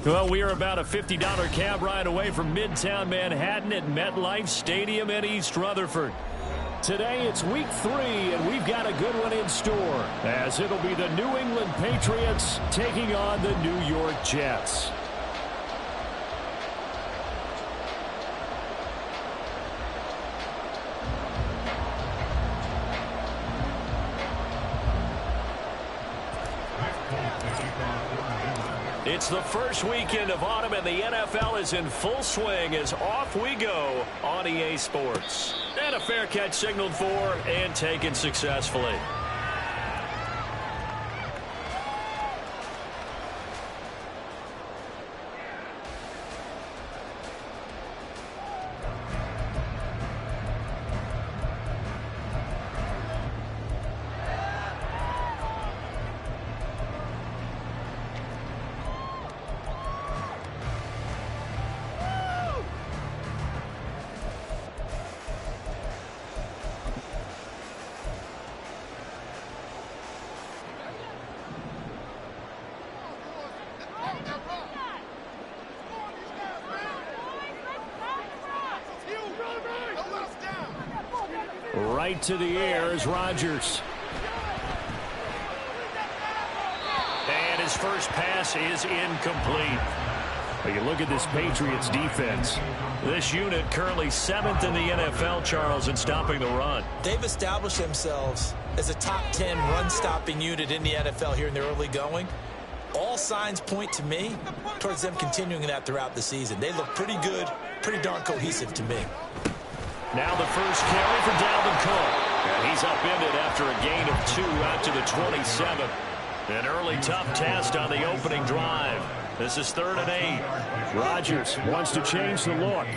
Well, we are about a $50 cab ride away from Midtown Manhattan at MetLife Stadium in East Rutherford. Today it's week 3, and we've got a good one in store, as it'll be the New England Patriots taking on the New York Jets. It's the first weekend of autumn, and the NFL is in full swing as off we go on EA Sports. And a fair catch signaled for and taken successfully. Right to the air is Rodgers. And his first pass is incomplete. But you look at this Patriots defense. This unit currently 7th in the NFL, Charles, in stopping the run. They've established themselves as a top 10 run-stopping unit in the NFL here in the early going. All signs point to me towards them continuing that throughout the season. They look pretty good, pretty darn cohesive to me. Now the first carry for Dalvin Cook. And he's upended after a gain of 2 out to the 27. An early tough test on the opening drive. This is 3rd and 8. Rodgers wants to change the look.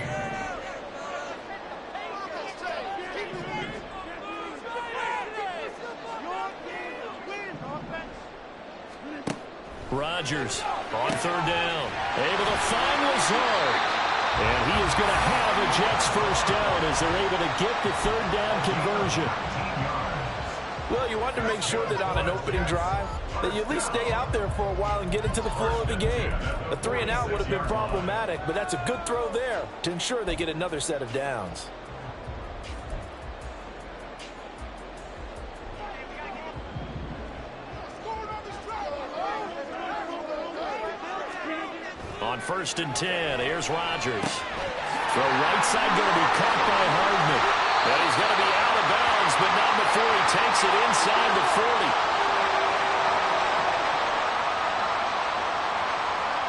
Rodgers on 3rd down. Able to find Lazard. And he is going to have the Jets first down as they're able to get the 3rd down conversion. Well, you want to make sure that on an opening drive that you at least stay out there for a while and get into the flow of the game. A 3-and-out would have been problematic, but that's a good throw there to ensure they get another set of downs. On 1st and 10, here's Rodgers. Throw right side going to be caught by Hardman. And he's going to be out of bounds, but not before he takes it inside the 40.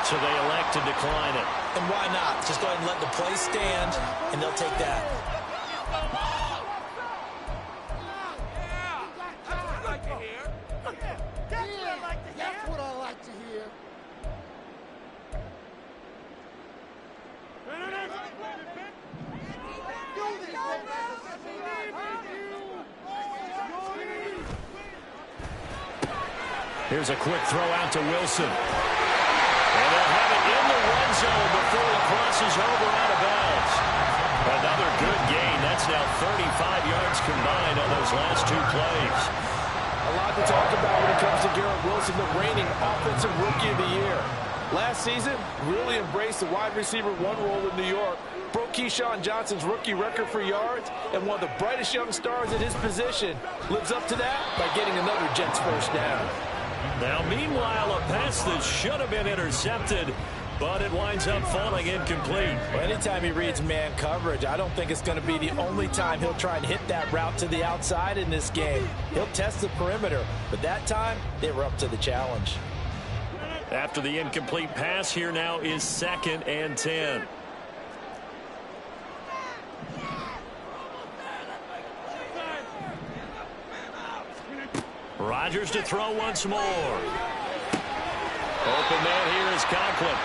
So they elect to decline it. And why not? Just go ahead and let the play stand, and they'll take that. That's what I like to hear. Here's a quick throw out to Wilson. And they'll have it in the red zone before he crosses over out of bounds. Another good gain. That's now 35 yards combined on those last 2 plays. A lot to talk about when it comes to Garrett Wilson, the reigning offensive rookie of the year. Last season, really embraced the wide receiver 1 role in New York. Broke Keyshawn Johnson's rookie record for yards, and one of the brightest young stars at his position lives up to that by getting another Jets first down. Now, meanwhile, a pass that should have been intercepted, but it winds up falling incomplete. Well, anytime he reads man coverage, I don't think it's going to be the only time he'll try and hit that route to the outside in this game. He'll test the perimeter, but that time, they were up to the challenge. After the incomplete pass, here now is 2nd and 10. Rodgers to throw once more. Open man here is Conklin.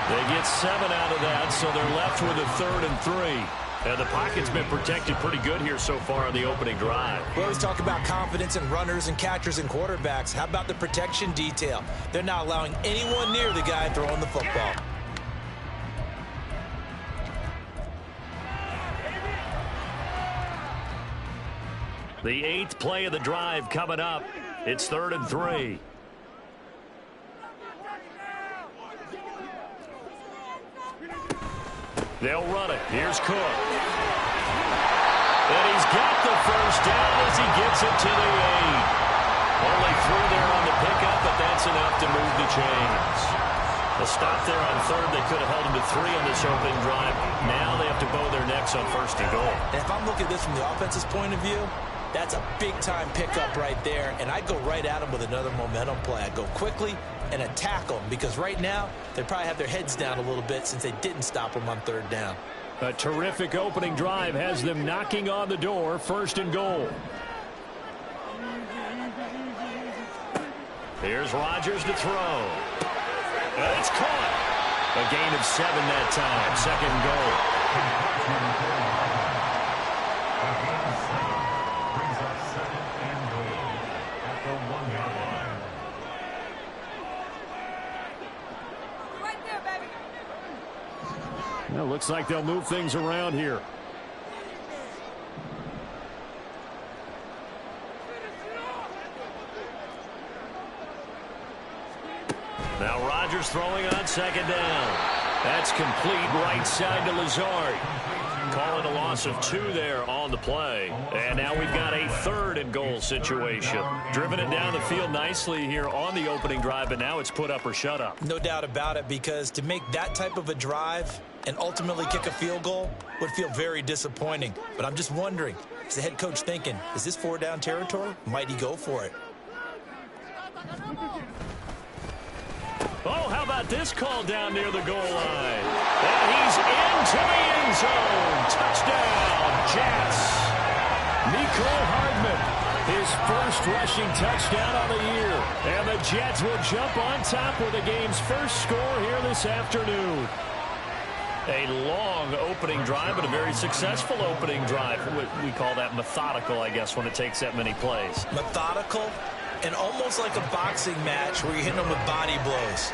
They get 7 out of that, so they're left with a 3rd and 3. And the pocket's been protected pretty good here so far on the opening drive. We always talk about confidence in runners and catchers and quarterbacks. How about the protection detail? They're not allowing anyone near the guy throwing the football. The 8th play of the drive coming up. It's 3rd and 3. They'll run it. Here's Cook. And he's got the first down as he gets it to the 8. Only 3 there on the pickup, but that's enough to move the chains. A stop there on third. They could have held him to 3 on this opening drive. Now they have to bow their necks on first and goal. And if I'm looking at this from the offense's point of view, that's a big-time pickup right there, and I'd go right at him with another momentum play. I'd go quickly and attack them, because right now they probably have their heads down a little bit since they didn't stop them on third down. A terrific opening drive has them knocking on the door, first and goal. Here's Rodgers to throw. And it's caught. A gain of 7 that time, second goal. Well, looks like they'll move things around here. Now Rodgers throwing on second down. That's complete right side to Lazard. Calling a loss of 2 there on the play. And now we've got a third and goal situation. Driven it down the field nicely here on the opening drive, but now it's put up or shut up. No doubt about it, because to make that type of a drive and ultimately kick a field goal would feel very disappointing. But I'm just wondering, is the head coach thinking, is this 4-down territory? Might he go for it? Oh, how about this call down near the goal line? And he's into the end zone. Touchdown, Jets. Mecole Hardman, his first rushing touchdown of the year. And the Jets will jump on top with the game's first score here this afternoon. A long opening drive, but a very successful opening drive. We call that methodical, I guess, when it takes that many plays. Methodical and almost like a boxing match where you're hitting them with body blows.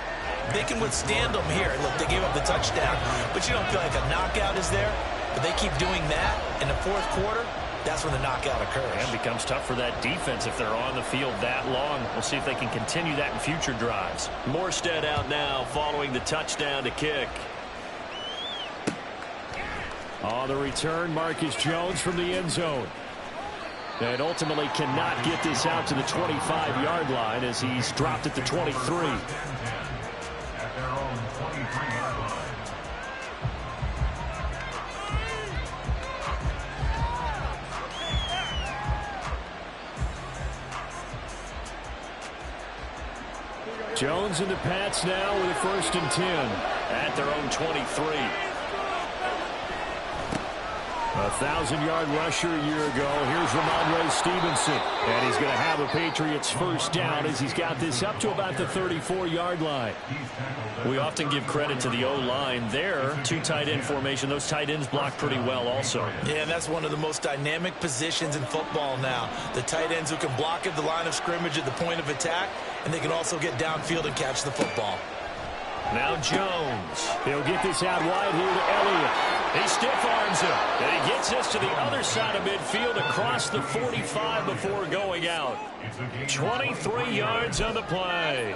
They can withstand them here. Look, they gave up the touchdown, but you don't feel like a knockout is there. But they keep doing that in the fourth quarter. That's when the knockout occurs. And it becomes tough for that defense if they're on the field that long. We'll see if they can continue that in future drives. Morstead out now following the touchdown to kick. On the return, Marcus Jones from the end zone. And ultimately cannot get this out to the 25-yard line as he's dropped at the 23. Jones and the Pats now with a 1st and 10 at their own 23. A 1,000-yard rusher a year ago. Here's Ramondre Stevenson. And he's going to have a Patriots first down as he's got this up to about the 34-yard line. We often give credit to the O-line there. 2 tight end formation. Those tight ends block pretty well also. Yeah, and that's one of the most dynamic positions in football now. The tight ends who can block at the line of scrimmage at the point of attack, and they can also get downfield and catch the football. Now Jones. He'll get this out wide here to Elliott. He stiff arms him. And he gets this to the other side of midfield across the 45 before going out. 23 yards on the play.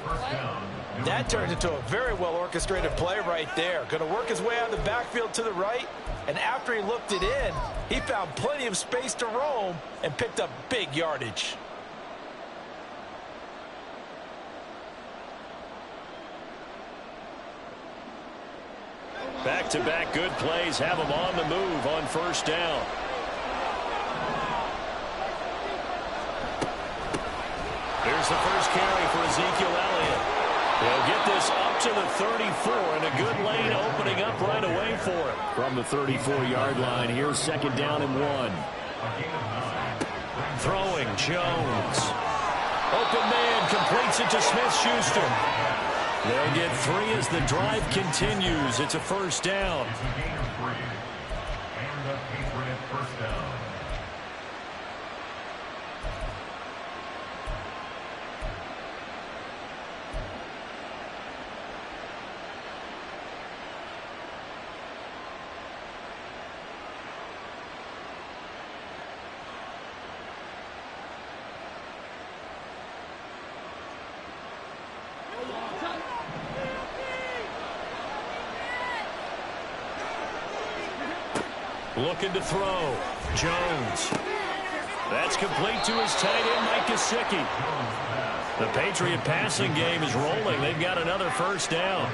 That turns into a very well-orchestrated play right there. Going to work his way out of the backfield to the right. And after he looked it in, he found plenty of space to roam and picked up big yardage. Back-to-back good plays have him on the move on first down. Here's the first carry for Ezekiel Elliott. He'll get this up to the 34, and a good lane opening up right away for him. From the 34-yard line, here's 2nd down and 1. Throwing, Jones. Open man, completes it to Smith-Schuster. They'll get 3 as the drive continues. It's a first down. Looking to throw. Jones. That's complete to his tight end, Mike Gesicki. The Patriot passing game is rolling. They've got another first down.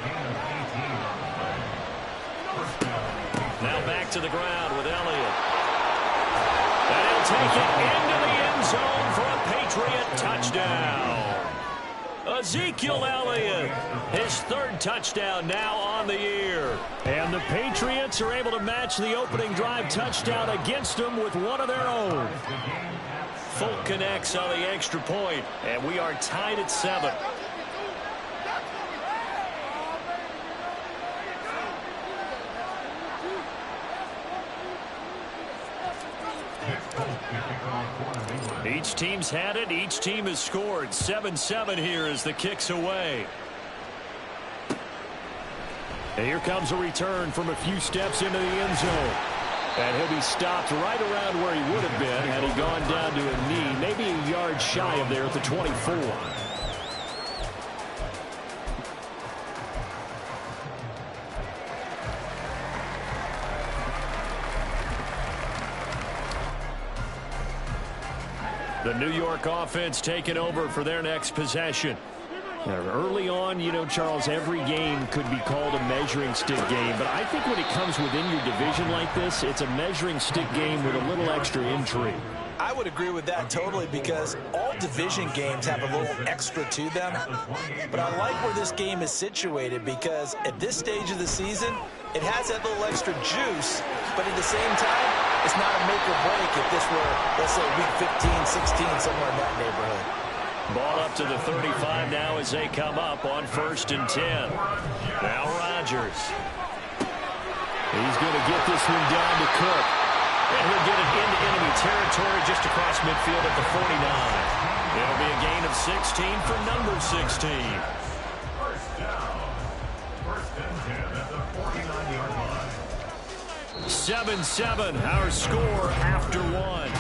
Now back to the ground with Elliott. And he'll take it into the end zone for a Patriot touchdown. Ezekiel Elliott, his third touchdown now on the year. And the Patriots are able to match the opening drive touchdown against them with one of their own. Folk connects on the extra point, and we are tied at 7. Each team's had it. Each team has scored. 7-7 here as the kick's away. And here comes a return from a few steps into the end zone. And he'll be stopped right around where he would have been had he gone down to a knee, maybe a yard shy of there at the 24. The New York offense taking over for their next possession. Now, early on, you know, Charles, every game could be called a measuring stick game. But I think when it comes within your division like this, it's a measuring stick game with a little extra intrigue. I would agree with that totally because all division games have a little extra to them. But I like where this game is situated because at this stage of the season, it has that little extra juice. But at the same time, it's not a make or break if this were, let's say, week 15, 16, somewhere in that neighborhood. Ball up to the 35 now as they come up on 1st and 10. Now Rodgers. He's going to get this one down to Cook. And he'll get it into enemy territory just across midfield at the 49. It'll be a gain of 16 for number 16. First down. 1st and 10 at the 49-yard line. 7-7, our score after 1.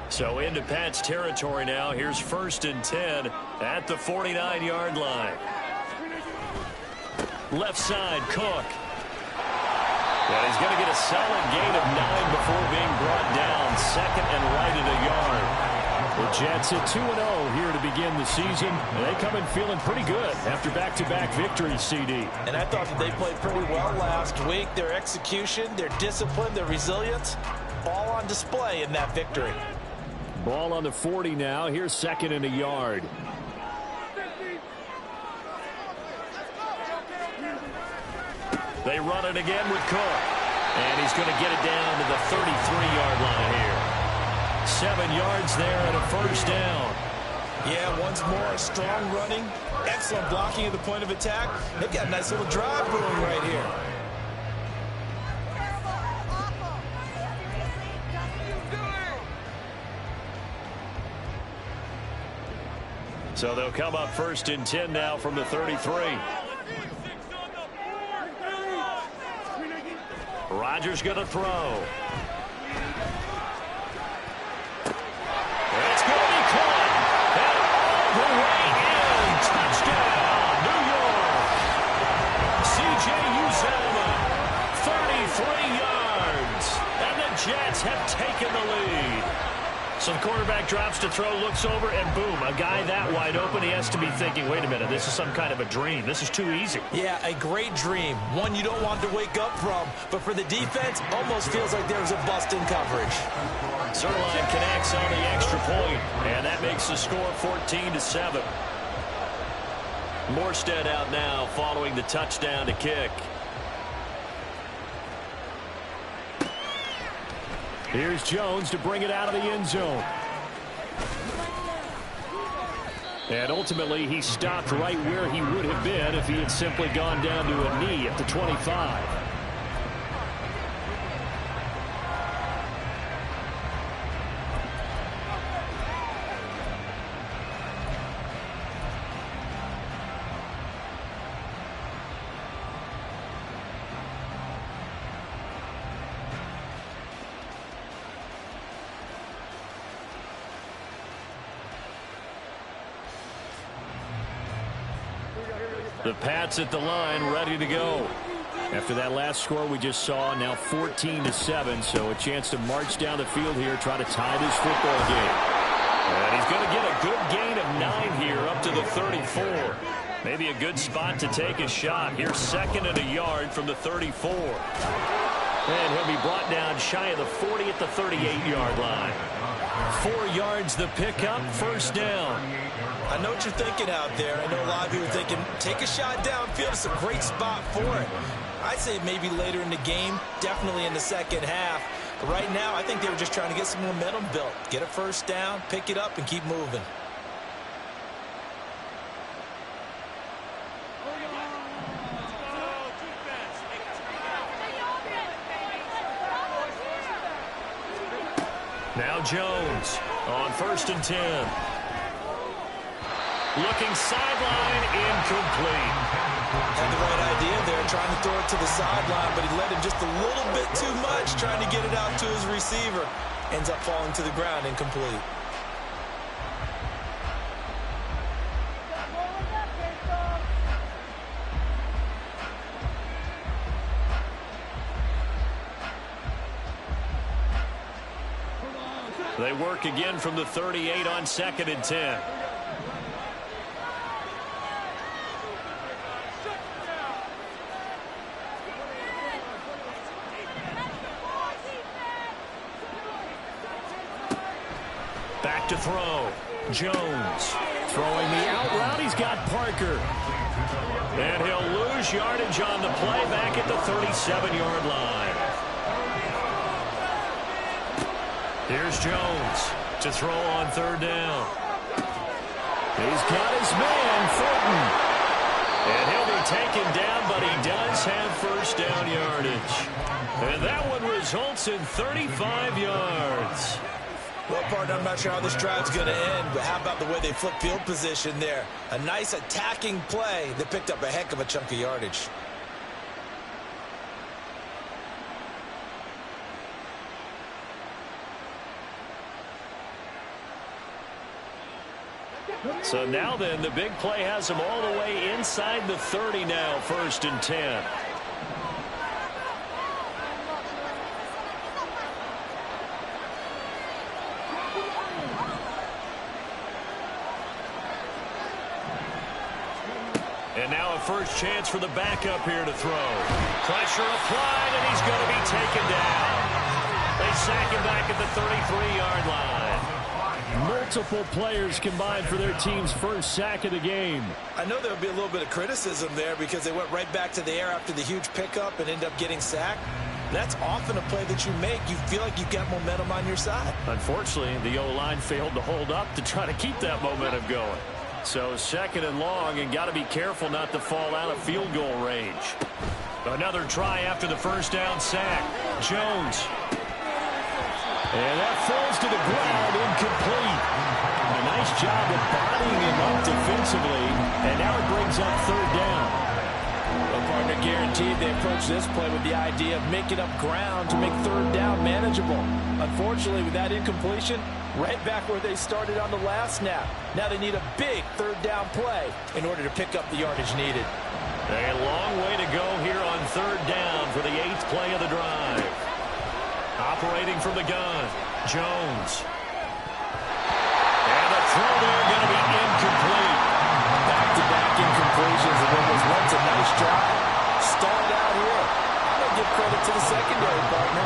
So into Pat's territory now. Here's 1st and 10 at the 49-yard line. Left side, Cook. And he's going to get a solid gain of 9 before being brought down. 2nd and right at a yard. The Jets at 2-0 here to begin the season. And they come in feeling pretty good after back-to-back victories, CD. And I thought that they played pretty well last week. Their execution, their discipline, their resilience, all on display in that victory. Ball on the 40 now. Here's 2nd and a yard. They run it again with Cook. And he's going to get it down to the 33-yard line here. 7 yards there and a first down. Yeah, once more, strong running, excellent blocking at the point of attack. They've got a nice little drive brewing right here. So they'll come up 1st and 10 now from the 33. Rodgers going to throw. It's going to be caught. And all the way in. Touchdown, New York. C.J. Uzomah, 33 yards. And the Jets have taken the lead. So the quarterback drops to throw, looks over, and boom, a guy that wide open, he has to be thinking, wait a minute, this is some kind of a dream. This is too easy. Yeah, a great dream. One you don't want to wake up from. But for the defense, almost feels like there was a bust in coverage. Zerline connects on the extra point, and that makes the score 14-7. Morstead out now following the touchdown to kick. Here's Jones to bring it out of the end zone. And ultimately, he stopped right where he would have been if he had simply gone down to a knee at the 25. The Pats at the line, ready to go. After that last score we just saw, now 14-7, so a chance to march down the field here, try to tie this football game. And he's going to get a good gain of 9 here up to the 34. Maybe a good spot to take a shot. Here's 2nd and a yard from the 34. And he'll be brought down shy of the 40 at the 38-yard line. 4 yards the pickup, first down. I know what you're thinking out there. I know a lot of you are thinking, take a shot downfield. It's a great spot for it. I'd say maybe later in the game, definitely in the second half. But right now, I think they were just trying to get some momentum built. Get a first down, pick it up, and keep moving. Now Jones on 1st and 10. Looking sideline, incomplete. Had the right idea there, trying to throw it to the sideline, but he led him just a little bit too much, trying to get it out to his receiver. Ends up falling to the ground, incomplete. They work again from the 38 on 2nd and 10. Back to throw. Jones throwing the out route. He's got Parker. And he'll lose yardage on the play back at the 37-yard line. Here's Jones to throw on 3rd down. He's got his man, Thornton. And he'll be taken down, but he does have first down yardage. And that one results in 35 yards. Well, partner, I'm not sure how this drive's going to end, but how about the way they flip field position there? A nice attacking play that picked up a heck of a chunk of yardage. So now then, the big play has him all the way inside the 30 now, 1st and 10. And now a first chance for the backup here to throw. Pressure applied, and he's going to be taken down. They sack him back at the 33-yard line. Multiple players combined for their team's first sack of the game. I know there will be a little bit of criticism there because they went right back to the air after the huge pickup and end up getting sacked. That's often a play that you make. You feel like you've got momentum on your side. Unfortunately, the O-line failed to hold up to try to keep that momentum going. So 2nd and long, and got to be careful not to fall out of field goal range. Another try after the first down sack. Jones. And that falls to the ground, incomplete. A nice job of bodying him up defensively, and now it brings up 3rd down. Well, partner, guaranteed they approach this play with the idea of making up ground to make 3rd down manageable. Unfortunately, with that incompletion, right back where they started on the last snap. Now they need a big 3rd down play in order to pick up the yardage needed. A long way to go here on 3rd down for the 8th play of the drive. Operating from the gun, Jones. And the throw there going to be incomplete. Back-to-back incompletions of what was once a nice drive. Stalled out here. I'm going to give credit to the secondary, partner.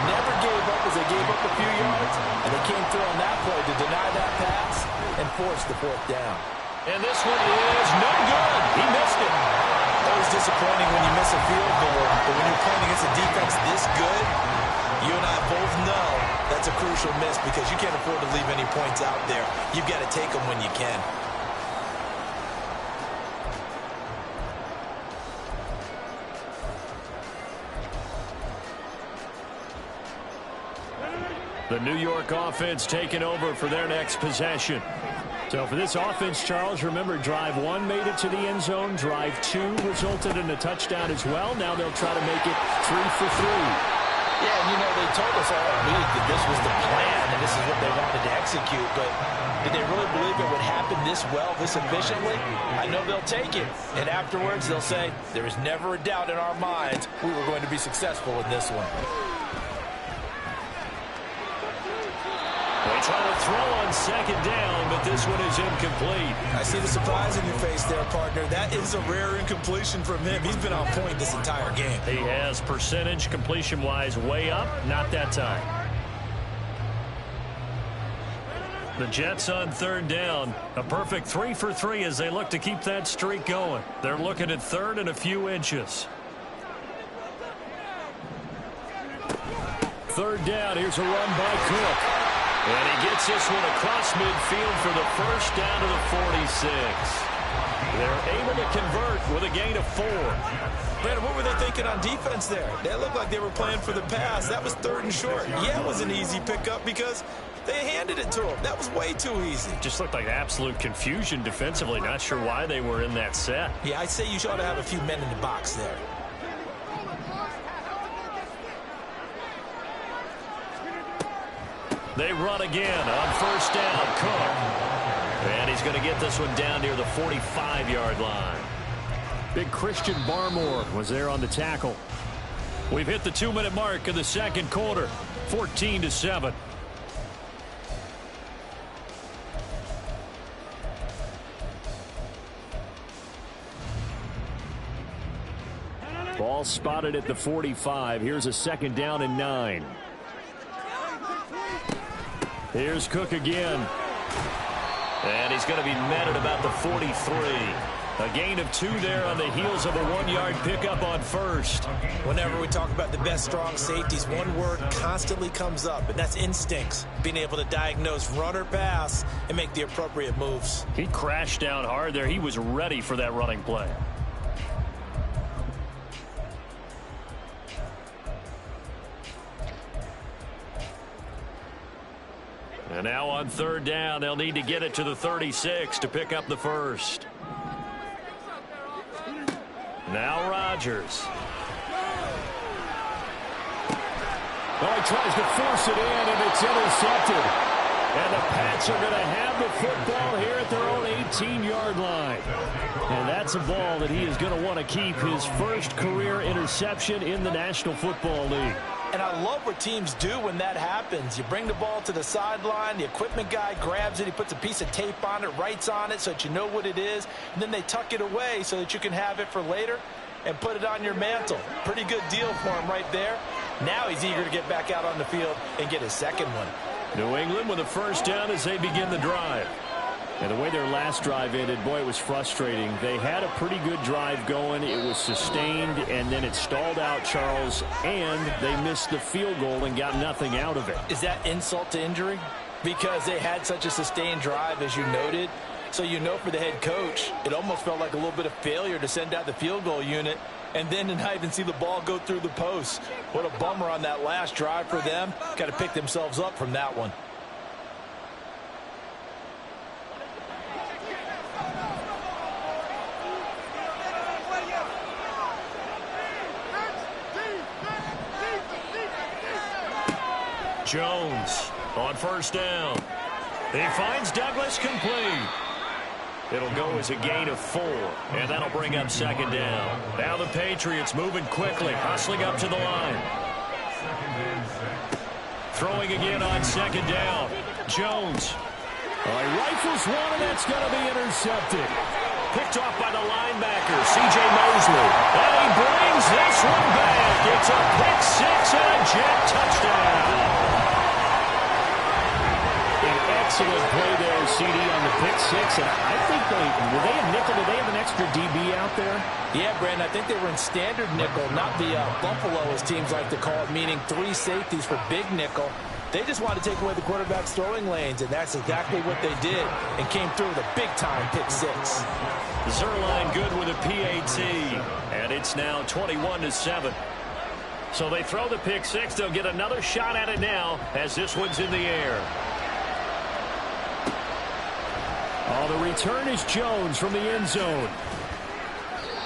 Never gave up as they gave up a few yards, and they came through on that play to deny that pass and force the 4th down. And this one is no good. He missed it. Always disappointing when you miss a field goal, but when you're playing against a defense this good, you and I both know that's a crucial miss because you can't afford to leave any points out there. You've got to take them when you can. The New York offense taking over for their next possession. So for this offense, Charles, remember, drive 1 made it to the end zone. Drive 2 resulted in a touchdown as well. Now they'll try to make it 3 for 3. Yeah, and they told us all week that this was the plan and this is what they wanted to execute, but did they really believe it would happen this well, this efficiently? I know they'll take it, and afterwards they'll say, there is never a doubt in our minds we were going to be successful in this one. They try to throw on second down, but this one is incomplete. I see the surprise in your face there, partner. That is a rare incompletion from him. He's been on point this entire game. He has percentage completion-wise way up, not that time. The Jets on third down. A perfect 3 for 3 as they look to keep that streak going. They're looking at third and a few inches. Third down. Here's a run by Cook. And he gets this one across midfield for the first down to the 46. They're able to convert with a gain of 4. Brandon, what were they thinking on defense there? They looked like they were playing for the pass. That was third and short. Yeah, it was an easy pickup because they handed it to him. That was way too easy. Just looked like absolute confusion defensively. Not sure why they were in that set. Yeah, I'd say you ought to have a few men in the box there. They run again on first down. Cook. And he's going to get this one down near the 45-yard line. Big Christian Barmore was there on the tackle. We've hit the 2-minute mark of the second quarter. 14-7. Ball spotted at the 45. Here's a second down and 9. Here's Cook again. And he's going to be met at about the 43. A gain of 2 there on the heels of a 1-yard pickup on first. Whenever we talk about the best strong safeties, one word constantly comes up, and that's instincts. Being able to diagnose run or pass and make the appropriate moves. He crashed down hard there. He was ready for that running play. And now on third down, they'll need to get it to the 36 to pick up the first. Now Rodgers. Oh, he tries to force it in, and it's intercepted. And the Pats are going to have the football here at their own 18-yard line. And that's a ball that he is going to want to keep, his first career interception in the National Football League. And I love what teams do when that happens. You bring the ball to the sideline, the equipment guy grabs it, he puts a piece of tape on it, writes on it so that you know what it is, and then they tuck it away so that you can have it for later and put it on your mantle. Pretty good deal for him right there. Now he's eager to get back out on the field and get his second one. New England with a first down as they begin the drive. And the way their last drive ended, boy, it was frustrating. They had a pretty good drive going. It was sustained, and then it stalled out, Charles, and they missed the field goal and got nothing out of it. Is that insult to injury? Because they had such a sustained drive, as you noted. So you know for the head coach, it almost felt like a little bit of failure to send out the field goal unit and then to not even see the ball go through the post. What a bummer on that last drive for them. Got to pick themselves up from that one. Jones on first down. He finds Douglas complete. It'll go as a gain of 4, and that'll bring up second down. Now the Patriots moving quickly, hustling up to the line. Throwing again on second down. Jones. He rifles one, and that's going to be intercepted. Picked off by the linebacker, C.J. Mosley. And he brings this one back. It's a pick 6 and a Jet touchdown. Excellent play there, CD, on the pick 6. And I think were they a nickel? Did they have an extra DB out there? Yeah, Brandon, I think they were in standard nickel, not the buffalo, as teams like to call it, meaning 3 safeties for big nickel. They just wanted to take away the quarterback's throwing lanes, and that's exactly what they did, and came through with a big-time pick 6. Zerline good with a PAT, and it's now 21-7. So they throw the pick 6. They'll get another shot at it now as this one's in the air. Oh, the return is Jones from the end zone.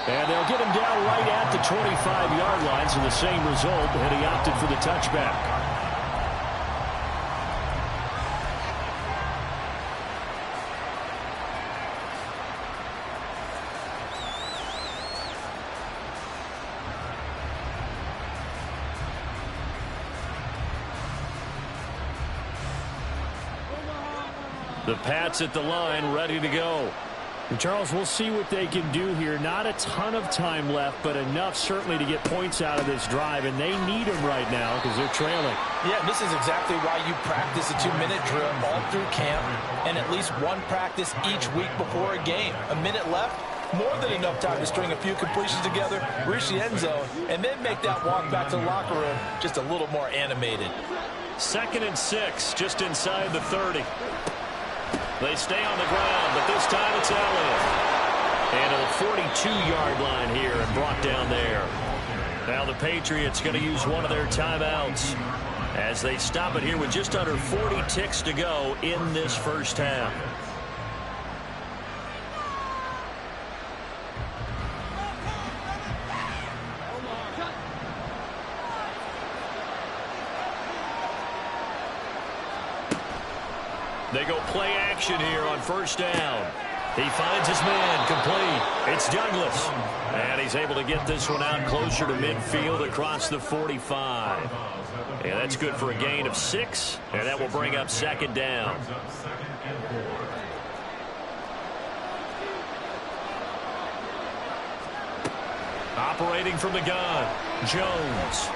And they'll get him down right at the 25-yard line, so the same result, and he opted for the touchback. The Pats at the line, ready to go. And Charles, we'll see what they can do here. Not a ton of time left, but enough certainly to get points out of this drive, and they need them right now because they're trailing. Yeah, and this is exactly why you practice a 2-minute drill all through camp and at least one practice each week before a game. A minute left, more than enough time to string a few completions together, reach the end zone, and then make that walk back to the locker room just a little more animated. 2nd and 6, just inside the 30. They stay on the ground, but this time it's Elliott. And to the 42-yard line here and brought down there. Now the Patriots going to use one of their timeouts as they stop it here with just under 40 ticks to go in this first half. They go play action here on first down. He finds his man, complete. It's Douglas. And he's able to get this one out closer to midfield across the 45. And that's good for a gain of 6. And that will bring up 2nd down. Operating from the gun, Jones.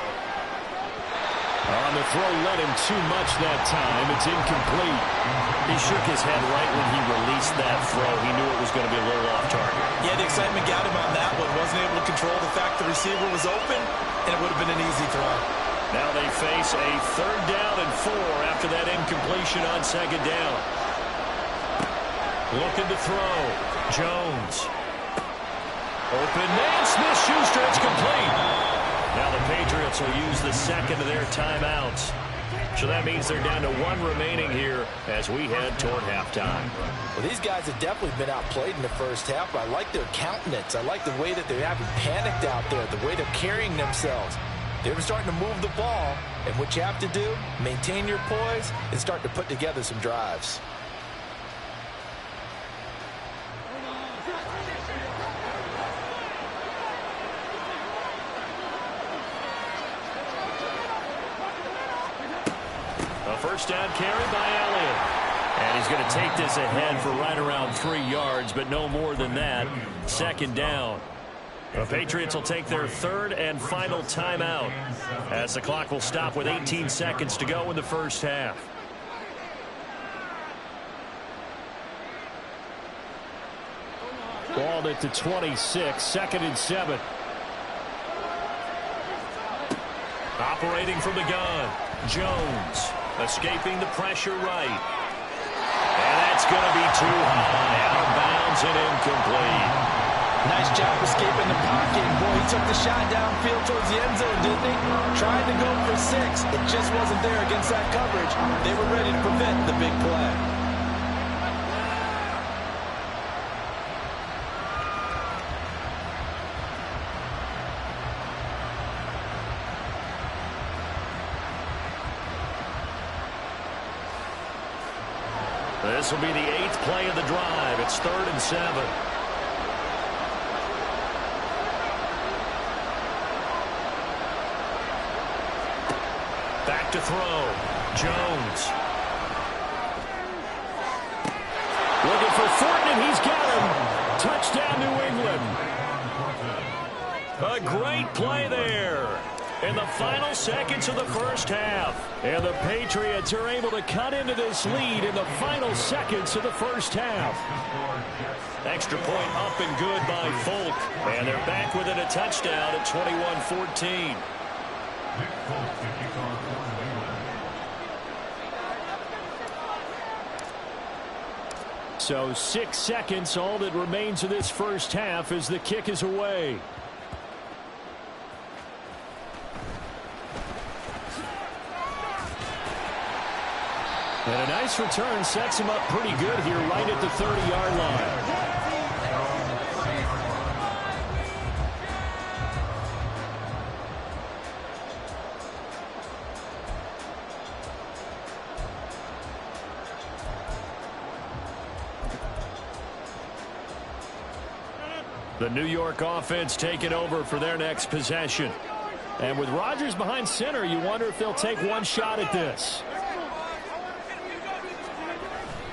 On the throw, let him too much that time. It's incomplete. He shook his head right when he released that throw. He knew it was going to be a little off target. Yeah, the excitement got him on that one. Wasn't able to control the fact the receiver was open, and it would have been an easy throw. Now they face a 3rd down and 4 after that incompletion on 2nd down. Looking to throw. Jones. Open man, Smith-Schuster. It's complete. Now the Patriots will use the 2nd of their timeouts. So that means they're down to 1 remaining here as we head toward halftime. Well, these guys have definitely been outplayed in the first half, but I like their countenance. I like the way that they haven't panicked out there, the way they're carrying themselves. They're starting to move the ball, and what you have to do, maintain your poise and start to put together some drives. First down carry by Elliott. And he's going to take this ahead for right around 3 yards, but no more than that. 2nd down. The Patriots will take their 3rd and final timeout as the clock will stop with 18 seconds to go in the first half. Ball at the 26, 2nd and 7. Operating from the gun, Jones. Escaping the pressure right. And that's going to be too high. Out of bounds and incomplete. Nice job escaping the pocket. Boy, he took the shot downfield towards the end zone, didn't he? Trying to go for 6. It just wasn't there against that coverage. They were ready to prevent the big play. This will be the 8th play of the drive. It's 3rd and 7. Back to throw. Jones. Looking for Thornton, and he's got him. Touchdown, New England. A great play there in the final seconds of the first half. And the Patriots are able to cut into this lead in the final seconds of the first half. Extra point up and good by Folk. And they're back within a touchdown at 21-14. So 6 seconds, all that remains of this first half as the kick is away. And a nice return sets him up pretty good here right at the 30-yard line. The New York offense taking over for their next possession. And with Rodgers behind center, you wonder if they'll take one shot at this.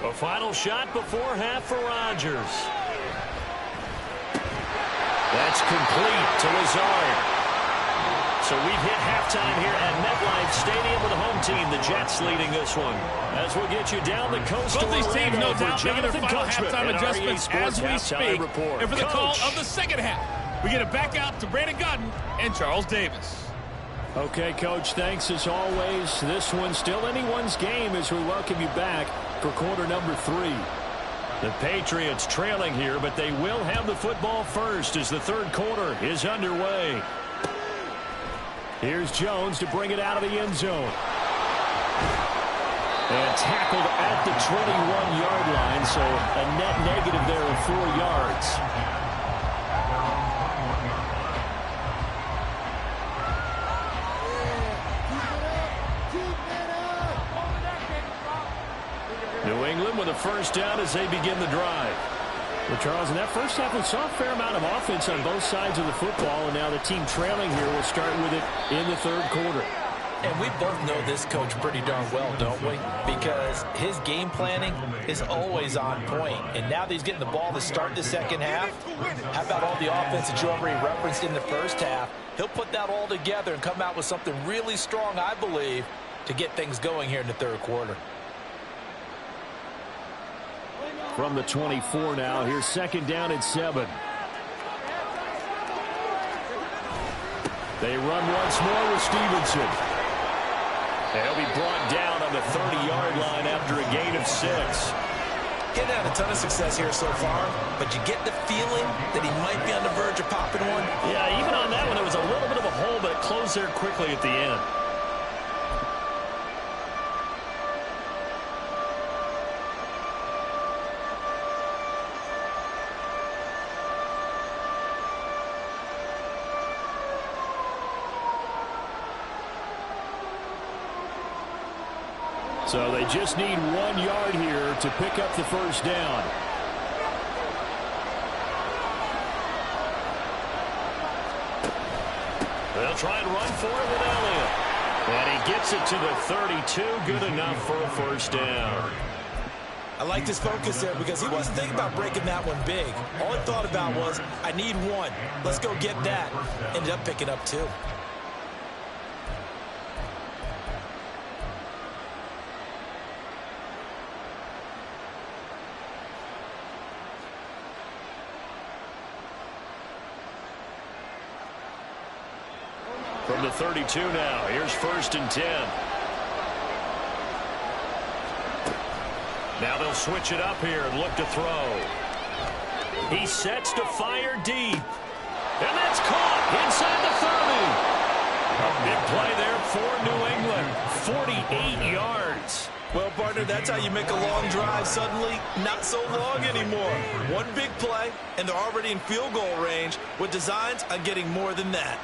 A final shot before half for Rodgers. That's complete to Lazard. So we've hit halftime here at MetLife Stadium with the home team, the Jets, leading this one. As we'll get you down the coast. Both these teams, no doubt, making their final halftime adjustments as we speak. Report. And for the Coach. call of the second half, we get it back out to Brandon Gaudin and Charles Davis. Okay, Coach, thanks as always. This one's still anyone's game as we welcome you back for quarter number 3. The Patriots trailing here, but they will have the football first as the third quarter is underway. Here's Jones to bring it out of the end zone. And tackled at the 21-yard line, so a net negative there of 4 yards. New England with a first down as they begin the drive. Well, Charles, in that first half, we saw a fair amount of offense on both sides of the football, and now the team trailing here will start with it in the third quarter. And we both know this coach pretty darn well, don't we? Because his game planning is always on point. And now that he's getting the ball to start the second half, how about all the offense that you already referenced in the first half? He'll put that all together and come out with something really strong, I believe, to get things going here in the third quarter. From the 24 now, here's second down at 7. They run once more with Stevenson. They'll be brought down on the 30-yard line after a gain of 6. Getting had a ton of success here so far, but you get the feeling that he might be on the verge of popping one. Yeah, even on that one, there was a little bit of a hole, but it closed there quickly at the end. So they just need 1 yard here to pick up the first down. They'll try and run for it with Elliott. And he gets it to the 32. Good enough for a first down. I like his focus there because he wasn't thinking about breaking that one big. All he thought about was, I need 1. Let's go get that. Ended up picking up 2. From the 32 now, here's first and 10. Now they'll switch it up here and look to throw. He sets to fire deep. And that's caught inside the 30. A big play there for New England. 48 yards. Well, partner, that's how you make a long drive suddenly not so long anymore. One big play, and they're already in field goal range with designs on getting more than that.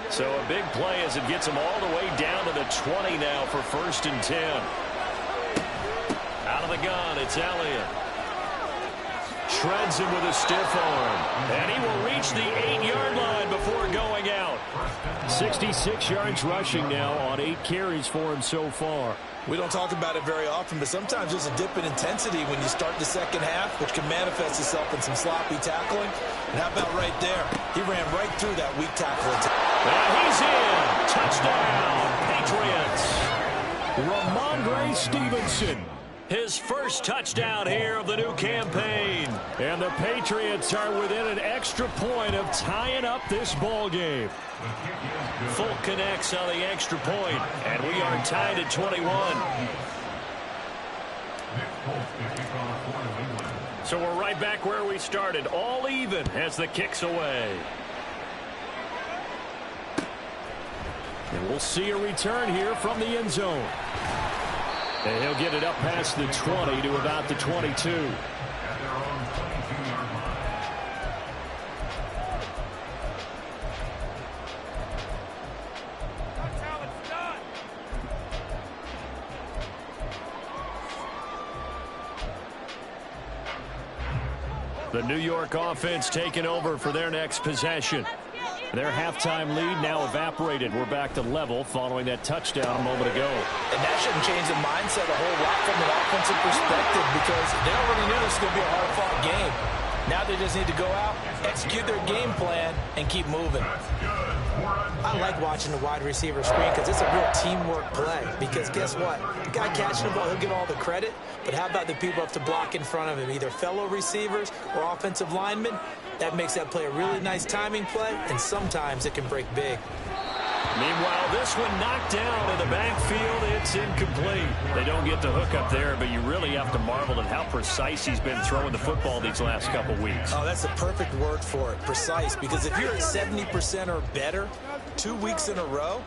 So a big play as it gets them all the way down to the 20 now for first and 10. Out of the gun, it's Elliott. Shreds him with a stiff arm. And he will reach the 8-yard line before going out. 66 yards rushing now on 8 carries for him so far. We don't talk about it very often, but sometimes there's a dip in intensity when you start the second half, which can manifest itself in some sloppy tackling. And how about right there? He ran right through that weak tackle attack. And he's in. Touchdown, Patriots. Ramondre Stevenson. His first touchdown here of the new campaign. And the Patriots are within an extra point of tying up this ball game. Folk connects on the extra point, and we are tied at 21. So we're right back where we started, all even as the kick's away. And we'll see a return here from the end zone. And he'll get it up past the 20 to about the 22. The New York offense taking over for their next possession. Their halftime lead now evaporated. We're back to level following that touchdown a moment ago. And that shouldn't change the mindset a whole lot from an offensive perspective because they already knew this was going to be a hard-fought game. Now they just need to go out, execute their game plan, and keep moving. I like watching the wide receiver screen because it's a real teamwork play. Because guess what? The guy catching the ball, he'll get all the credit. But how about the people up to block in front of him, either fellow receivers or offensive linemen? That makes that play a really nice timing play, and sometimes it can break big. Meanwhile, this one knocked down in the backfield. It's incomplete. They don't get the hook up there, but you really have to marvel at how precise he's been throwing the football these last couple weeks. Oh, that's the perfect word for it, precise. Because if you're at 70% or better 2 weeks in a row,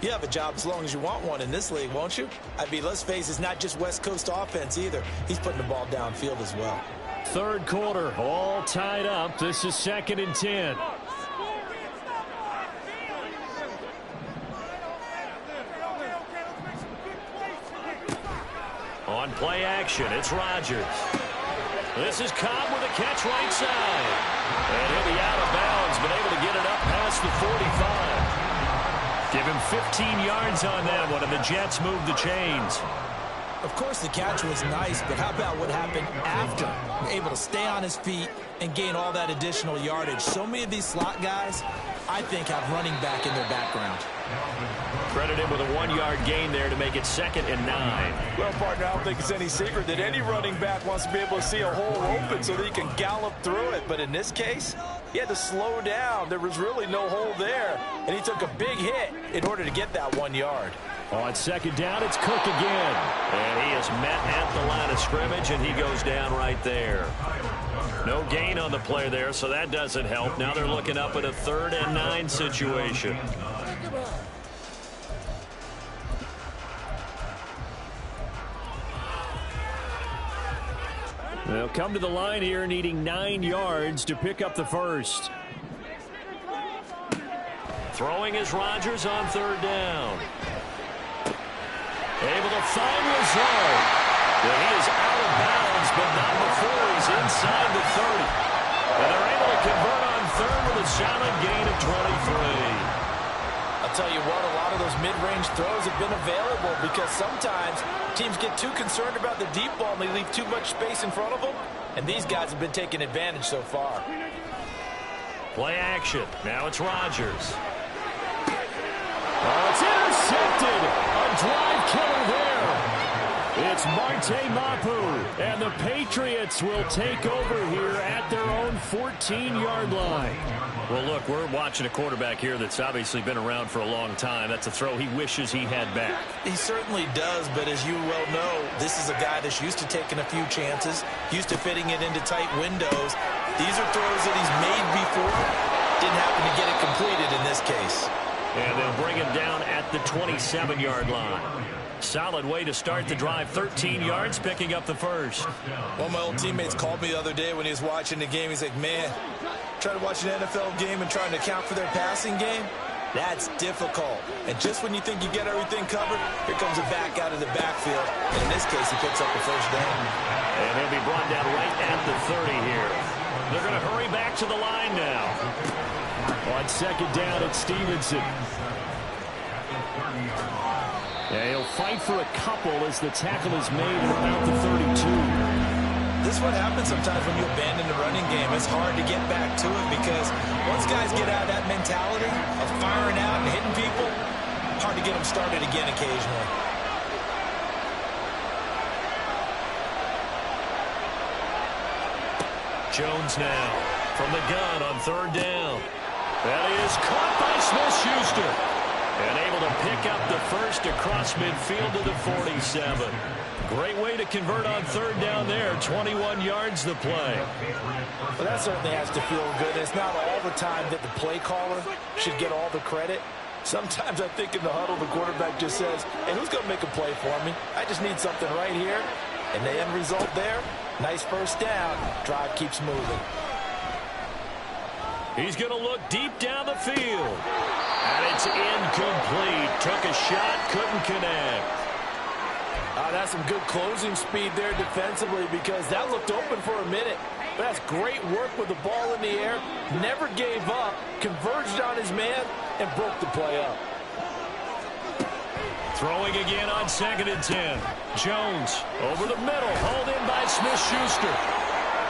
you have a job as long as you want one in this league, won't you? I mean, let's face it, it's not just West Coast offense either. He's putting the ball downfield as well. Third quarter, all tied up. This is 2nd and 10. On play action, it's Rodgers. This is Cobb with a catch right side. And he'll be out of bounds, but able to get it up past the 45. Give him 15 yards on that one, and the Jets move the chains. Of course, the catch was nice, but how about what happened after? Able to stay on his feet and gain all that additional yardage. So many of these slot guys, I think, have running back in their background. Credit him with a 1-yard gain there to make it 2nd and 9. Well, partner, I don't think it's any secret that any running back wants to be able to see a hole open so that he can gallop through it. But in this case, he had to slow down. There was really no hole there, and he took a big hit in order to get that 1 yard. On 2nd down, it's Cook again. And he is met at the line of scrimmage, and he goes down right there. No gain on the play there, so that doesn't help. Now they're looking up at a 3rd and 9 situation. They'll come to the line here needing 9 yards to pick up the first. Throwing is Rodgers on 3rd down. Able to find Lazard. Well, he is out of bounds, but not before he's inside the 30. And they're able to convert on 3rd with a solid gain of 23. I'll tell you what, a lot of those mid-range throws have been available because sometimes teams get too concerned about the deep ball and they leave too much space in front of them. And these guys have been taking advantage so far. Play action. Now it's Rodgers. Oh, it's intercepted. A drive killer there. It's Marte Mapu. And the Patriots will take over here at their own 14-yard line. Well, look, we're watching a quarterback here that's obviously been around for a long time. That's a throw he wishes he had back. He certainly does, but as you well know, this is a guy that's used to taking a few chances, used to fitting it into tight windows. These are throws that he's made before. Didn't happen to get it completed in this case. And they'll bring him down at the 27-yard line. Solid way to start the drive. 13 yards, picking up the first. One of my old teammates called me the other day when he was watching the game. He's like, man, trying to watch an NFL game and trying to account for their passing game, that's difficult. And just when you think you get everything covered, here comes a back out of the backfield. In this case, he picks up the first down. And he'll be brought down right at the 30 here. They're going to hurry back to the line now. On 2nd down, it's Stevenson. Yeah, he'll fight for a couple as the tackle is made at about the 32. This is what happens sometimes when you abandon the running game. It's hard to get back to it because once guys get out of that mentality of firing out and hitting people, hard to get them started again occasionally. Jones now from the gun on 3rd down. That is caught by Smith-Schuster. And able to pick up the first across midfield to the 47. Great way to convert on 3rd down there. 21 yards the play. Well, that certainly has to feel good. It's not all the time that the play caller should get all the credit. Sometimes I think in the huddle, the quarterback just says, hey, who's going to make a play for me? I just need something right here. And the end result there, nice first down. Drive keeps moving. He's going to look deep down the field. And it's incomplete. Took a shot, couldn't connect. That's some good closing speed there defensively because that looked open for a minute. That's great work with the ball in the air. Never gave up, converged on his man, and broke the play up. Throwing again on 2nd and 10. Jones over the middle, hauled in by Smith-Schuster.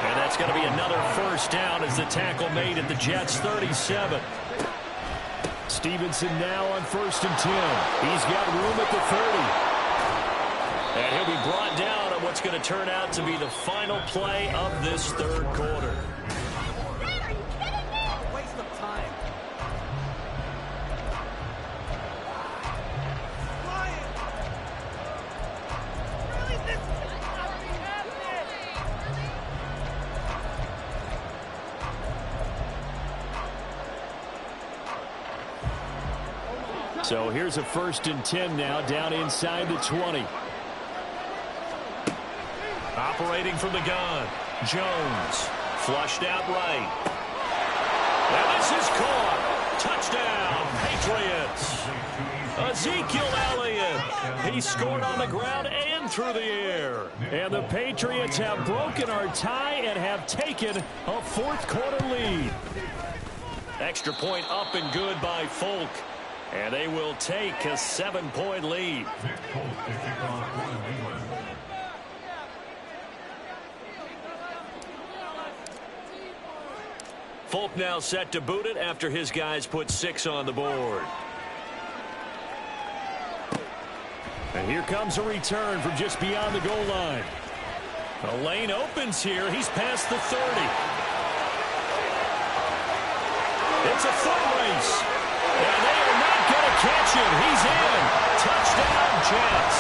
And that's going to be another first down as the tackle made at the Jets' 37. Stevenson now on 1st and 10. He's got room at the 30. And he'll be brought down on what's going to turn out to be the final play of this third quarter. Waste of time. So here's a 1st and 10 now, down inside the 20. Operating from the gun, Jones flushed out right. And this is caught. Touchdown, Patriots. Ezekiel Elliott. He scored on the ground and through the air. And the Patriots have broken our tie and have taken a 4th quarter lead. Extra point up and good by Folk. And they will take a 7-point lead. Folk now set to boot it after his guys put 6 on the board. And here comes a return from just beyond the goal line. The lane opens here. He's past the 30. It's a foot race. And they are not going to catch him. He's in. Touchdown, Jets.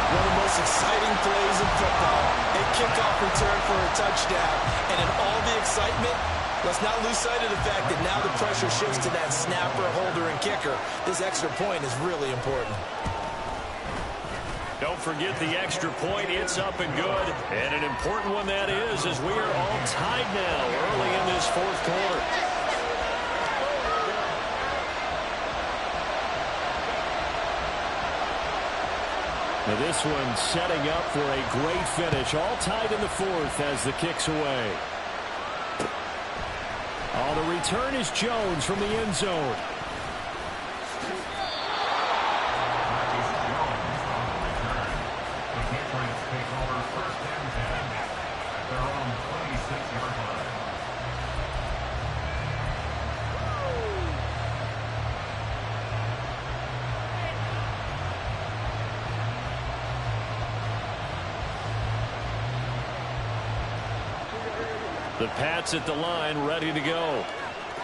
One of the most exciting plays in football. A kickoff return for a touchdown. And in all the excitement, let's not lose sight of the fact that now the pressure shifts to that snapper, holder, and kicker. This extra point is really important. Don't forget the extra point. It's up and good. And an important one that is, as we are all tied now early in this 4th quarter. Now this one setting up for a great finish. All tied in the 4th as the kick's away. Oh, the return is Jones from the end zone. The Pats at the line ready to go.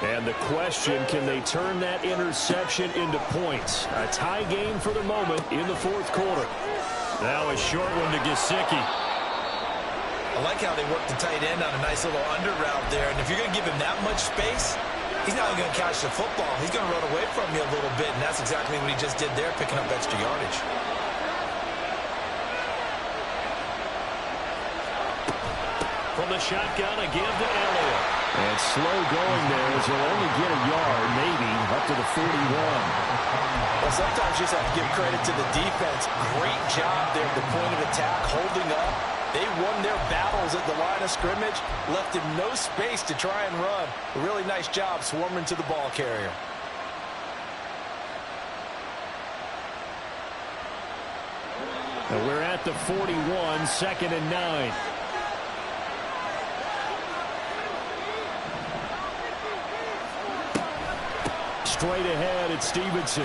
And the question, can they turn that interception into points? A tie game for the moment in the 4th quarter. Now a short one to Gesicki. I like how they work the tight end on a nice little under route there. And if you're going to give him that much space, he's not going to catch the football. He's going to run away from you a little bit. And that's exactly what he just did there, picking up extra yardage. From the shotgun, a give to Elliott. And slow going there as he'll only get a yard, maybe, up to the 41. Well, sometimes you just have to give credit to the defense. Great job there at the point of attack, holding up. They won their battles at the line of scrimmage, left him no space to try and run. A really nice job swarming to the ball carrier. And we're at the 41, 2nd and 9. Straight ahead, it's Stevenson.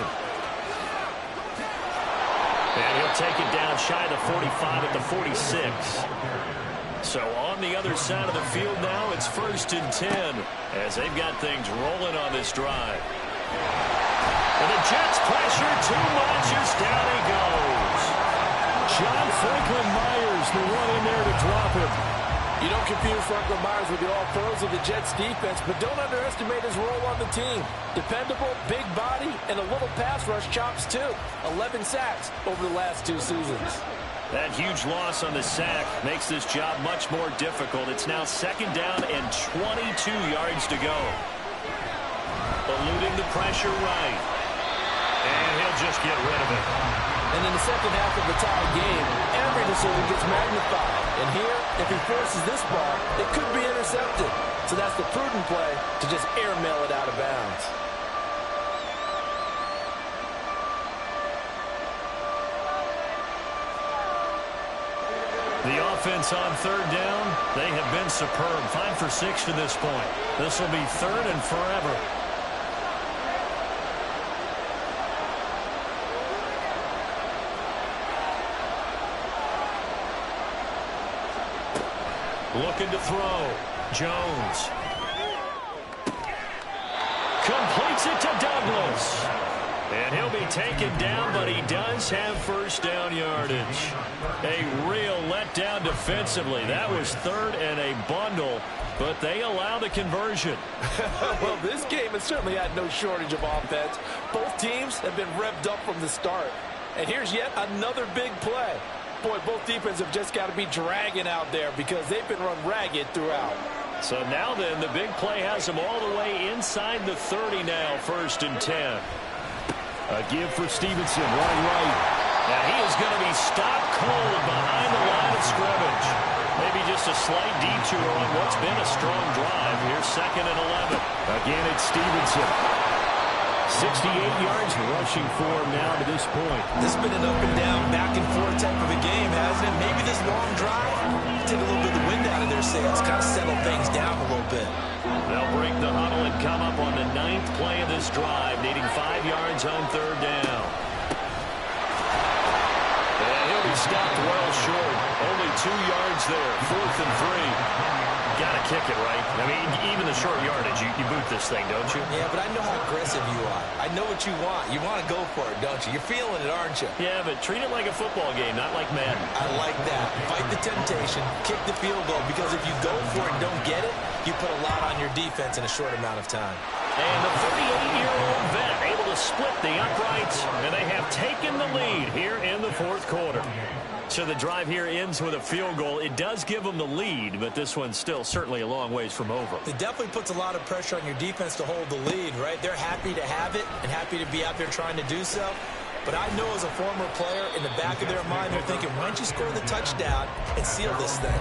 And he'll take it down shy of the 45 at the 46. So on the other side of the field now, it's 1st and 10 as they've got things rolling on this drive. And the Jets pressure too much as down he goes. John Franklin Myers, the one in there to drop him. You don't confuse Franklin Myers with the all-pros of the Jets defense, but don't underestimate his role on the team. Dependable, big body, and a little pass rush chops too. 11 sacks over the last 2 seasons. That huge loss on the sack makes this job much more difficult. It's now 2nd down and 22 yards to go. Eluding the pressure right. And he'll just get rid of it. And in the second half of the tie game, every decision gets magnified. And here, if he forces this ball, it could be intercepted. So that's the prudent play to just airmail it out of bounds. The offense on third down, they have been superb. 5 for 6 to this point. This will be third and forever. Looking to throw. Jones. Completes it to Douglas. And he'll be taken down, but he does have first down yardage. A real letdown defensively. That was third and a bundle, but they allow the conversion. Well, this game has certainly had no shortage of offense. Both teams have been revved up from the start. And here's yet another big play. Boy, both defenses have just got to be dragging out there because they've been run ragged throughout. So now then, the big play has them all the way inside the 30 now, 1st and 10. A give for Stevenson, running right. Now he is going to be stopped cold behind the line of scrimmage. Maybe just a slight detour on what's been a strong drive. Here's 2nd and 11. Again, it's Stevenson. 68 yards rushing for him now to this point. This has been an up and down, back and forth type of a game, hasn't it? Maybe this long drive take a little bit of the wind out of their sails, kind of settle things down a little bit. They'll break the huddle and come up on the 9th play of this drive, needing 5 yards on third down. And he'll be stopped well short. Only 2 yards there, 4th and 3. Got to kick it, right? I mean, even the short yardage, you boot this thing, don't you? Yeah, but I know how aggressive you are. I know what you want. You want to go for it, don't you? You're feeling it, aren't you? Yeah, but treat it like a football game, not like Madden. I like that. Fight the temptation, kick the field goal, because if you go for it and don't get it, you put a lot on your defense in a short amount of time. And the 38-year-old vet able to split the uprights, and they have taken the lead here in the 4th quarter. So the drive here ends with a field goal. It does give them the lead, but this one's still certainly a long ways from over. It definitely puts a lot of pressure on your defense to hold the lead, right? They're happy to have it and happy to be out there trying to do so. But I know as a former player, in the back of their mind, they're thinking, why don't you score the touchdown and seal this thing?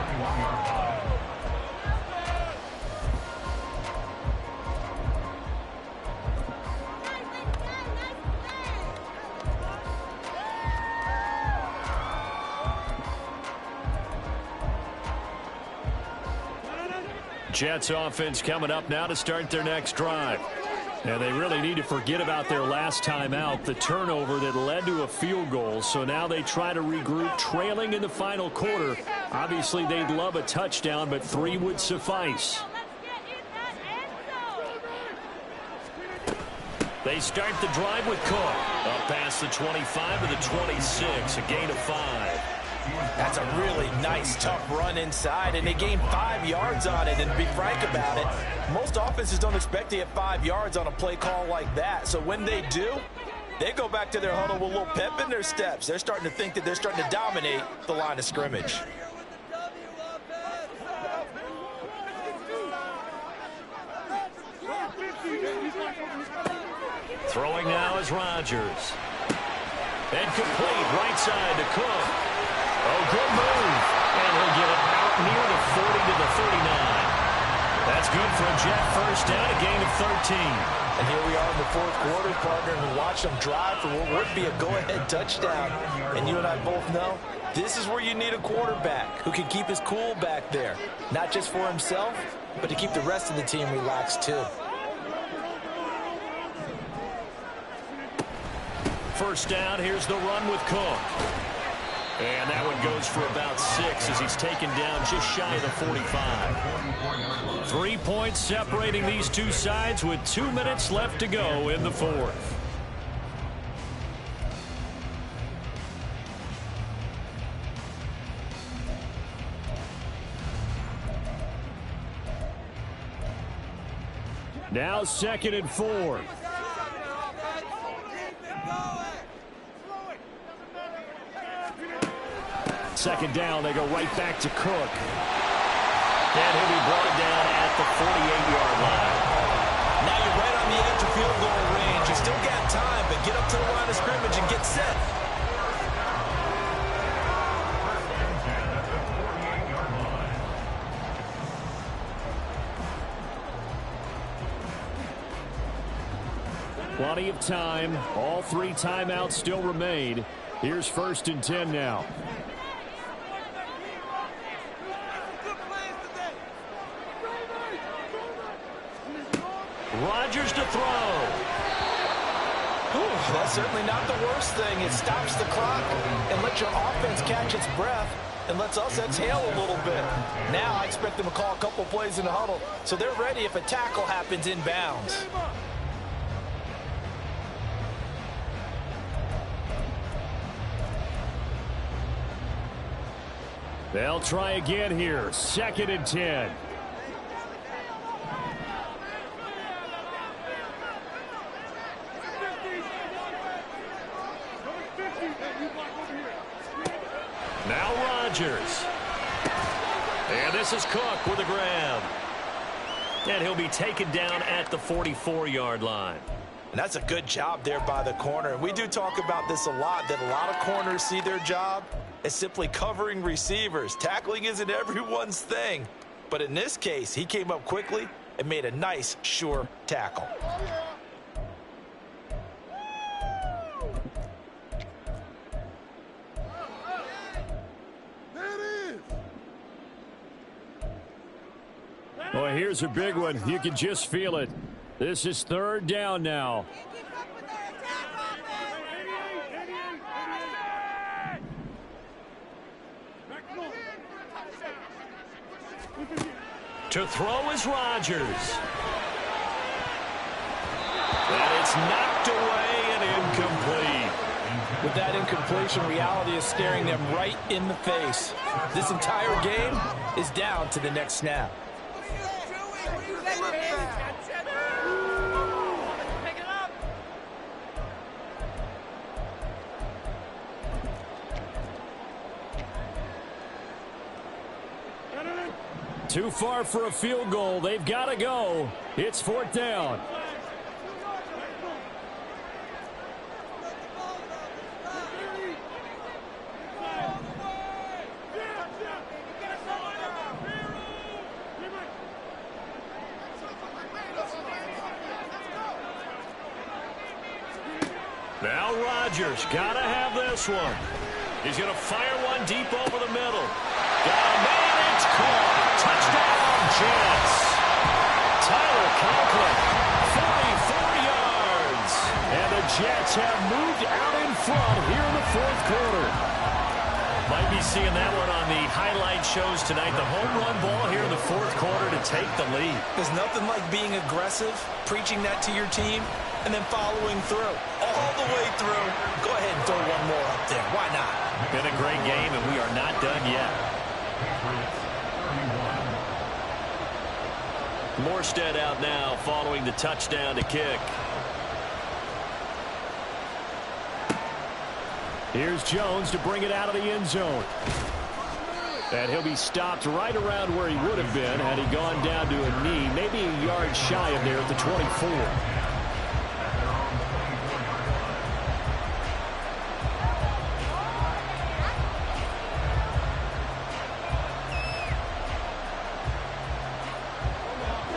Jets offense coming up now to start their next drive. And they really need to forget about their last time out, the turnover that led to a field goal. So now they try to regroup, trailing in the final quarter. Obviously, they'd love a touchdown, but 3 would suffice. They start the drive with Cook. Up past the 25 to the 26, a gain of 5. That's a really nice, tough run inside, and they gained 5 yards on it. And to be frank about it, most offenses don't expect to get 5 yards on a play call like that. So when they do, they go back to their huddle with a little pep in their steps. They're starting to think that they're starting to dominate the line of scrimmage. Throwing now is Rodgers. And complete, right side to Cook. Oh, good move. And he'll get it out near the 40 to the 39. That's good for a Jet first down, a gain of 13. And here we are in the 4th quarter, partner, and watch them drive for what would be a go-ahead touchdown. And you and I both know this is where you need a quarterback who can keep his cool back there. Not just for himself, but to keep the rest of the team relaxed too. First down, here's the run with Cook. And that one goes for about 6 as he's taken down just shy of the 45. 3 points separating these two sides with 2 minutes left to go in the 4th. Now 2nd and 4. Second down, they go right back to Cook. And he'll be brought down at the 48-yard line. Now you're right on the edge of field goal range. You still got time, but get up to the line of scrimmage and get set. Plenty of time. All 3 timeouts still remain. Here's 1st and 10 now. Rodgers to throw. That's certainly not the worst thing. It stops the clock and lets your offense catch its breath and lets us exhale a little bit. Now I expect them to call a couple plays in the huddle so they're ready if a tackle happens inbounds. They'll try again here. 2nd and 10. Now Rodgers. And this is Cook with a grab. And he'll be taken down at the 44-yard line. And that's a good job there by the corner. We do talk about this a lot, that a lot of corners see their job as simply covering receivers. Tackling isn't everyone's thing. But in this case, he came up quickly and made a nice, sure tackle. Well, here's a big one. You can just feel it. This is 3rd down now. To throw is Rodgers. And it's knocked away and incomplete. With that incompletion, reality is staring them right in the face. This entire game is down to the next snap. Too far for a field goal. They've got to go. It's 4th down. Now Rodgers got to have this one. He's going to fire one deep over the middle. Got a man. It's caught. Touchdown, Jets. Tyler Conklin, 44 yards. And the Jets have moved out in front here in the 4th quarter. Might be seeing that one on the highlight shows tonight. The home run ball here in the 4th quarter to take the lead. There's nothing like being aggressive, preaching that to your team, and then following through. All the way through. Go ahead and throw one more up there. Why not? Been a great game, and we are not done yet. Morstead out now following the touchdown to kick. Here's Jones to bring it out of the end zone. And he'll be stopped right around where he would have been had he gone down to a knee, maybe a yard shy of there at the 24.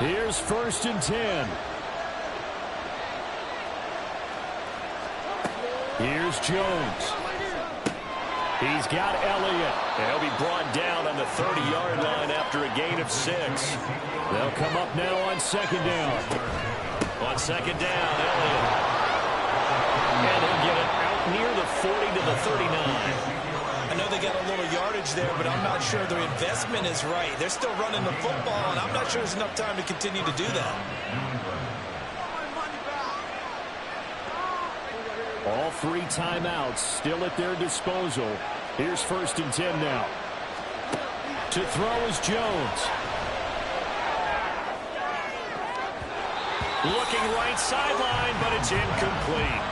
Here's 1st and 10. Here's Jones. He's got Elliott. He'll be brought down on the 30-yard line after a gain of 6. They'll come up now on 2nd down. On 2nd down, Elliott. And he'll get it out near the 40 to the 39. I know they got a little yardage there, but I'm not sure their investment is right. They're still running the football, and I'm not sure there's enough time to continue to do that. All 3 timeouts still at their disposal. Here's 1st and 10 now. To throw is Jones. Looking right sideline, but it's incomplete.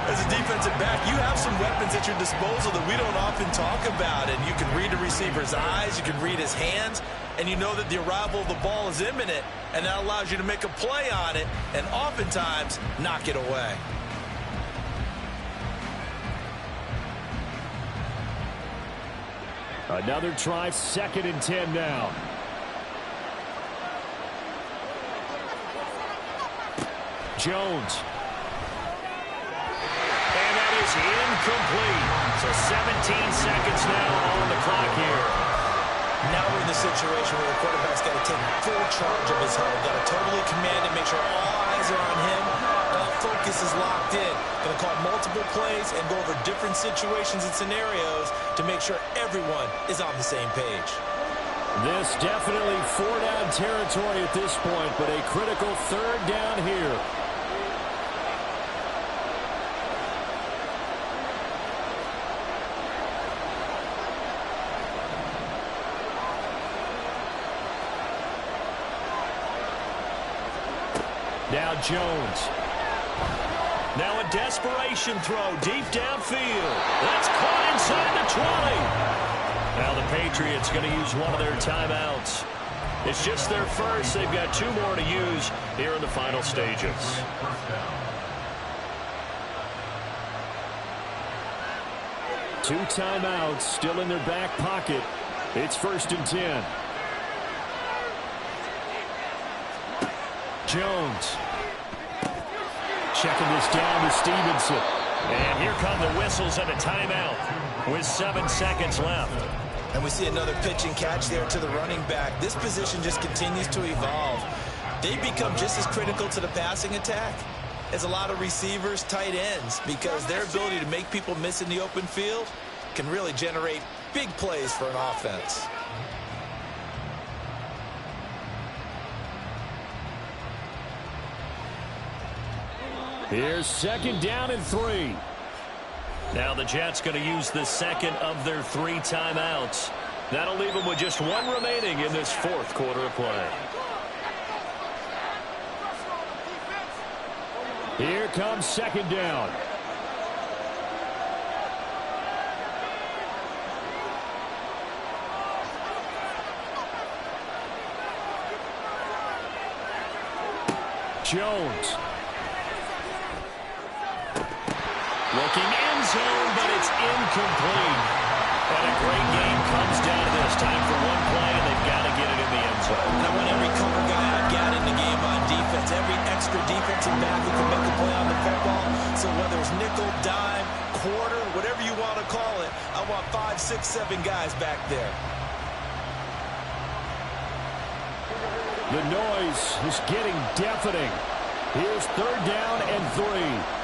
As a defensive back, you have some weapons at your disposal that we don't often talk about. And you can read a receiver's eyes, you can read his hands, and you know that the arrival of the ball is imminent, and that allows you to make a play on it and oftentimes knock it away. Another try, 2nd and 10 now. Jones. is incomplete. So 17 seconds now on the clock here. Now we're in the situation where the quarterback's got to take full charge of his huddle. Got to totally command and make sure all eyes are on him. All focus is locked in. Going to call multiple plays and go over different situations and scenarios to make sure everyone is on the same page. This definitely 4-down territory at this point, but a critical 3rd down here. Now Jones. Now a desperation throw deep downfield. That's caught inside the 20. Now the Patriots going to use one of their timeouts. It's just their first. They've got 2 more to use here in the final stages. 2 timeouts still in their back pocket. It's 1st and 10. Jones. Checking this down to Stevenson. And here come the whistles and a timeout with 7 seconds left. And we see another pitch and catch there to the running back. This position just continues to evolve. They become just as critical to the passing attack as a lot of receivers, tight ends, because their ability to make people miss in the open field can really generate big plays for an offense. Here's 2nd down and 3. Now the Jets going to use the 2nd of their 3 timeouts. That'll leave them with just 1 remaining in this 4th quarter of play. Here comes 2nd down. Jones. Looking end zone, but it's incomplete. And a great game comes down to this. Time for 1 play, and they've got to get it in the end zone. And I want every cover guy I've got in the game on defense. Every extra defensive back who can make a play on the football. So whether it's nickel, dime, quarter, whatever you want to call it, I want 5, 6, 7 guys back there. The noise is getting deafening. Here's 3rd down and 3.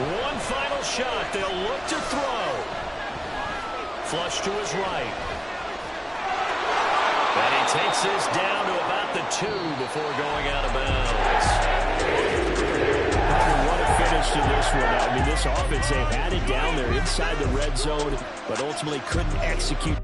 One final shot. They'll look to throw. Flush to his right. And he takes this down to about the 2 before going out of bounds. What a finish to this one. I mean, this offense, they had it down there inside the red zone, but ultimately couldn't execute.